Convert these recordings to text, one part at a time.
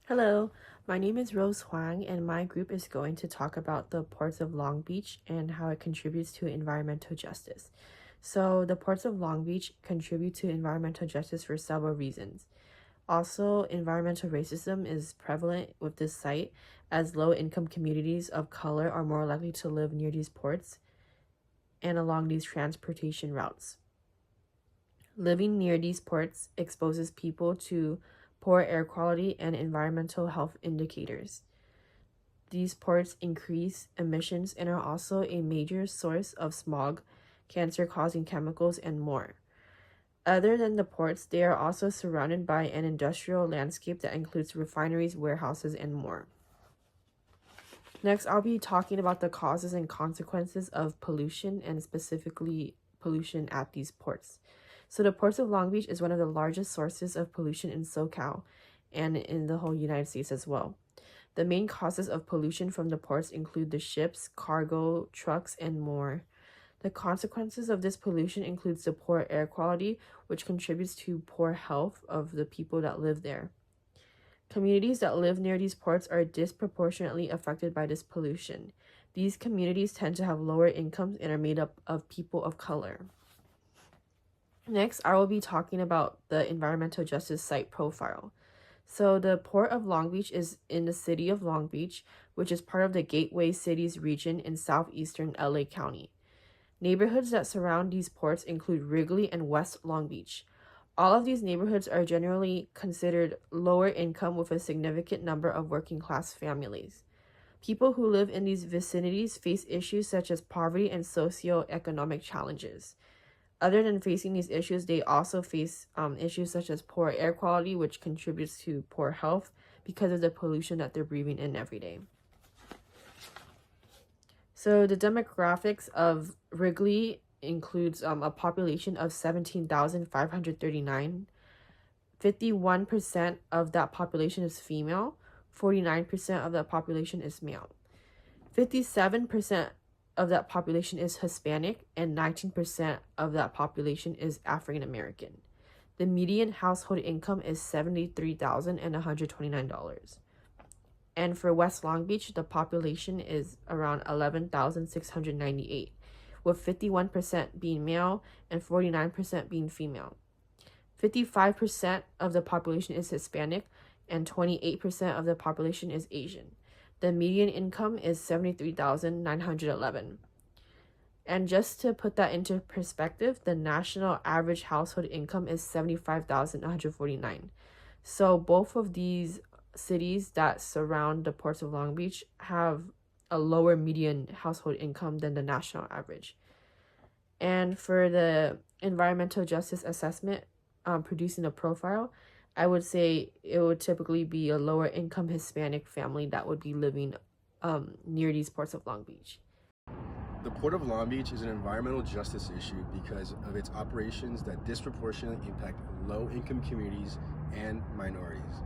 Hello, my name is Rose Huang, and my group is going to talk about the ports of Long Beach and how it contributes to environmental justice. So, the ports of Long Beach contribute to environmental justice for several reasons. Also, environmental racism is prevalent with this site, as low income communities of color are more likely to live near these ports and along these transportation routes. Living near these ports exposes people to poor air quality and environmental health indicators. These ports increase emissions and are also a major source of smog, cancer-causing chemicals, and more. Other than the ports, they are also surrounded by an industrial landscape that includes refineries, warehouses, and more. Next, I'll be talking about the causes and consequences of pollution, and specifically pollution at these ports. So the ports of Long Beach is one of the largest sources of pollution in SoCal and in the whole United States as well. The main causes of pollution from the ports include the ships, cargo, trucks, and more. The consequences of this pollution includes the poor air quality, which contributes to poor health of the people that live there. Communities that live near these ports are disproportionately affected by this pollution. These communities tend to have lower incomes and are made up of people of color. Next, I will be talking about the environmental justice site profile. So the Port of Long Beach is in the city of Long Beach, which is part of the Gateway Cities region in southeastern LA County. Neighborhoods that surround these ports include Wrigley and West Long Beach. All of these neighborhoods are generally considered lower income with a significant number of working class families. People who live in these vicinities face issues such as poverty and socioeconomic challenges. Other than facing these issues, they also face issues such as poor air quality, which contributes to poor health because of the pollution that they're breathing in every day. So the demographics of Wrigley includes a population of 17,539. 51% of that population is female. 49% of that population is male. 57% of that population is Hispanic, and 19% of that population is African American. The median household income is $73,129. And for West Long Beach, the population is around 11,698, with 51% being male and 49% being female. 55% of the population is Hispanic, and 28% of the population is Asian. The median income is $73,911. And just to put that into perspective, the national average household income is $75,149. So both of these cities that surround the ports of Long Beach have a lower median household income than the national average. And for the environmental justice assessment, producing a profile, I would say it would typically be a lower income Hispanic family that would be living near these ports of Long Beach. The Port of Long Beach is an environmental justice issue because of its operations that disproportionately impact low-income communities and minorities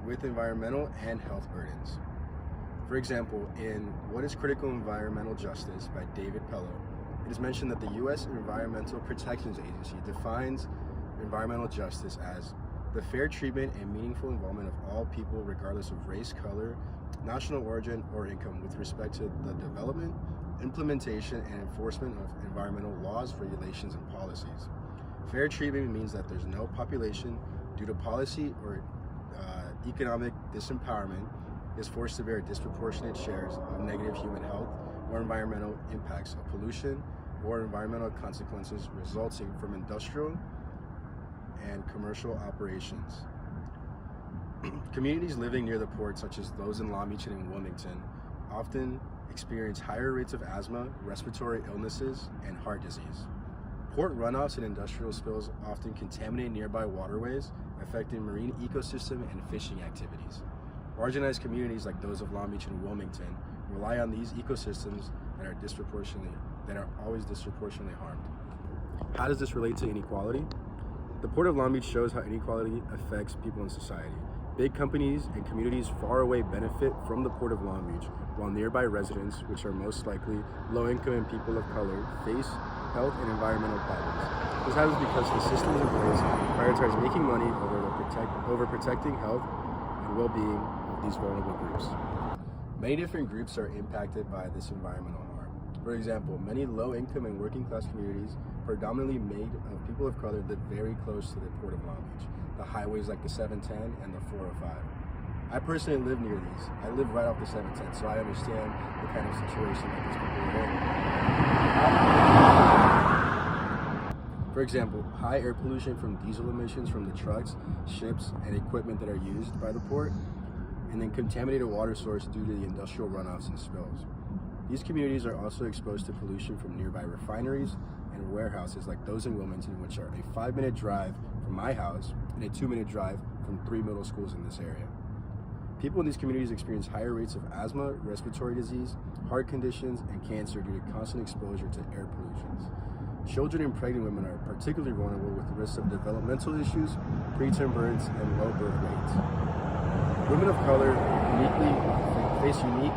with environmental and health burdens. For example, in What is Critical Environmental Justice by David Pello, it is mentioned that the U.S. Environmental Protection Agency defines environmental justice as the fair treatment and meaningful involvement of all people regardless of race, color, national origin, or income with respect to the development, implementation, and enforcement of environmental laws, regulations, and policies. Fair treatment means that there's no population due to policy or economic disempowerment is forced to bear disproportionate shares of negative human health or environmental impacts of pollution or environmental consequences resulting from industrial and commercial operations. Communities living near the port, such as those in Long Beach and in Wilmington, often experience higher rates of asthma, respiratory illnesses, and heart disease. Port runoffs and industrial spills often contaminate nearby waterways, affecting marine ecosystem and fishing activities. Marginalized communities like those of Long Beach and Wilmington rely on these ecosystems that are always disproportionately harmed. How does this relate to inequality? The Port of Long Beach shows how inequality affects people in society. Big companies and communities far away benefit from the Port of Long Beach, while nearby residents, which are most likely low-income and people of color, face health and environmental problems. This happens because the systems in place prioritize making money over protecting health and well-being of these vulnerable groups. Many different groups are impacted by this environmental harm. For example, many low-income and working-class communities, predominantly made of people of color, live very close to the Port of Long Beach, the highways like the 710 and the 405. I personally live near these. I live right off the 710, so I understand the kind of situation that these people are in. For example, high air pollution from diesel emissions from the trucks, ships, and equipment that are used by the port, and then contaminated water source due to the industrial runoffs and spills. These communities are also exposed to pollution from nearby refineries and warehouses like those in Wilmington, which are a 5-minute drive from my house and a 2-minute drive from 3 middle schools in this area. People in these communities experience higher rates of asthma, respiratory disease, heart conditions, and cancer due to constant exposure to air pollutions. Children and pregnant women are particularly vulnerable with the risks of developmental issues, preterm births, and low birth rates. Women of color face unique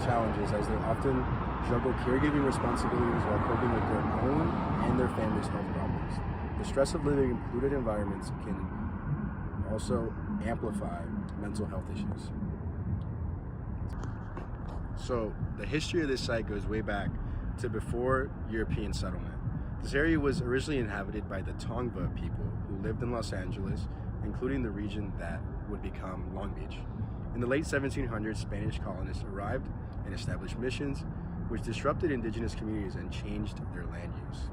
challenges as they often juggle caregiving responsibilities while coping with their own and their family's health problems. The stress of living in polluted environments can also amplify mental health issues. So the history of this site goes way back to before European settlement. This area was originally inhabited by the Tongva people who lived in Los Angeles, including the region that would become Long Beach. In the late 1700s, Spanish colonists arrived and established missions, which disrupted indigenous communities and changed their land use.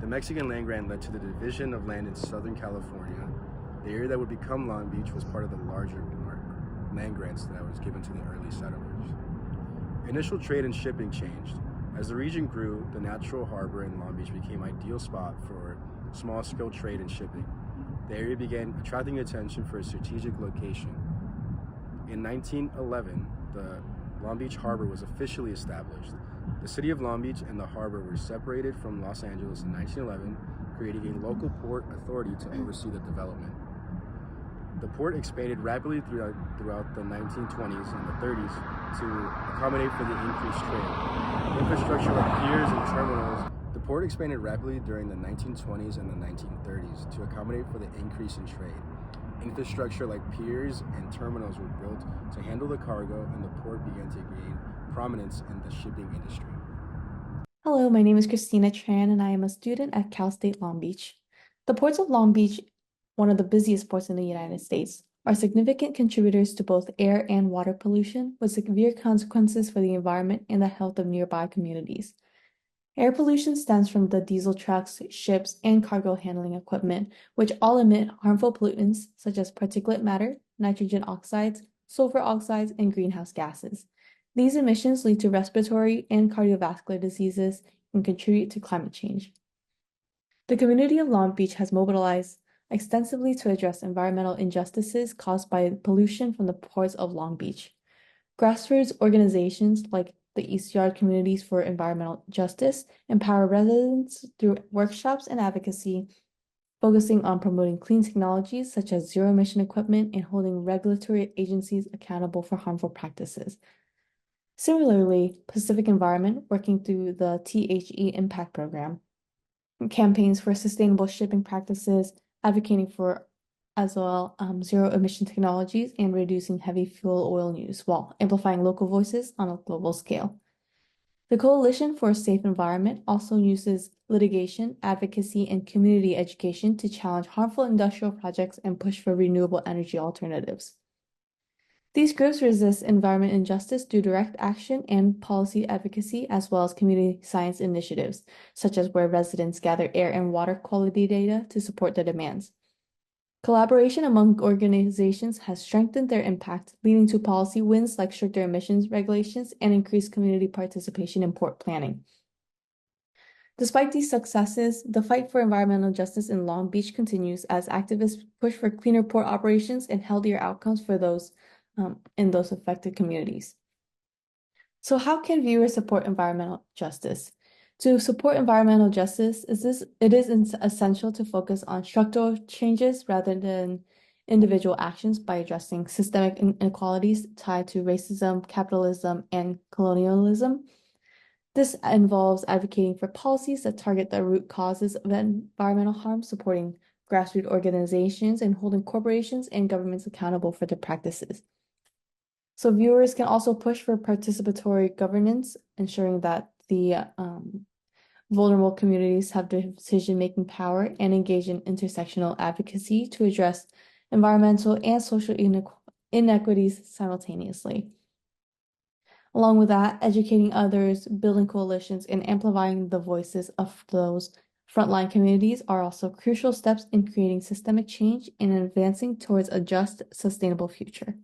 The Mexican land grant led to the division of land in Southern California. The area that would become Long Beach was part of the larger land grants that was given to the early settlers. Initial trade and shipping changed. As the region grew, the natural harbor in Long Beach became an ideal spot for small-scale trade and shipping. The area began attracting attention for a strategic location. In 1911, the Long Beach Harbor was officially established. The city of Long Beach and the harbor were separated from Los Angeles in 1911, creating a local port authority to oversee the development. The port expanded rapidly throughout the 1920s and the 30s to accommodate for the increased trade. Infrastructure like piers and terminals. The port expanded rapidly during the 1920s and the 1930s to accommodate for the increase in trade. Infrastructure like piers and terminals were built to handle the cargo, and the port began to gain prominence in the shipping industry. Hello, my name is Christina Tran, and I am a student at Cal State Long Beach. The ports of Long Beach, one of the busiest ports in the United States, are significant contributors to both air and water pollution, with severe consequences for the environment and the health of nearby communities. Air pollution stems from the diesel trucks, ships, and cargo handling equipment, which all emit harmful pollutants such as particulate matter, nitrogen oxides, sulfur oxides, and greenhouse gases. These emissions lead to respiratory and cardiovascular diseases and contribute to climate change. The community of Long Beach has mobilized extensively to address environmental injustices caused by pollution from the ports of Long Beach. Grassroots organizations like the East Yard Communities for Environmental Justice empower residents through workshops and advocacy, focusing on promoting clean technologies such as zero-emission equipment and holding regulatory agencies accountable for harmful practices. Similarly, Pacific Environment, working through the THE Impact Program, campaigns for sustainable shipping practices, advocating for as well zero-emission technologies and reducing heavy fuel oil use while amplifying local voices on a global scale. The Coalition for a Safe Environment also uses litigation, advocacy, and community education to challenge harmful industrial projects and push for renewable energy alternatives. These groups resist environment injustice through direct action and policy advocacy, as well as community science initiatives, such as where residents gather air and water quality data to support their demands. Collaboration among organizations has strengthened their impact, leading to policy wins like stricter emissions regulations and increased community participation in port planning. Despite these successes, the fight for environmental justice in Long Beach continues as activists push for cleaner port operations and healthier outcomes for those in those affected communities. So how can viewers support environmental justice? To support environmental justice, it is essential to focus on structural changes rather than individual actions by addressing systemic inequalities tied to racism, capitalism, and colonialism. This involves advocating for policies that target the root causes of environmental harm, supporting grassroots organizations, and holding corporations and governments accountable for their practices. So viewers can also push for participatory governance, ensuring that the vulnerable communities have decision-making power and engage in intersectional advocacy to address environmental and social inequities simultaneously. Along with that, educating others, building coalitions, and amplifying the voices of those frontline communities are also crucial steps in creating systemic change and advancing towards a just, sustainable future.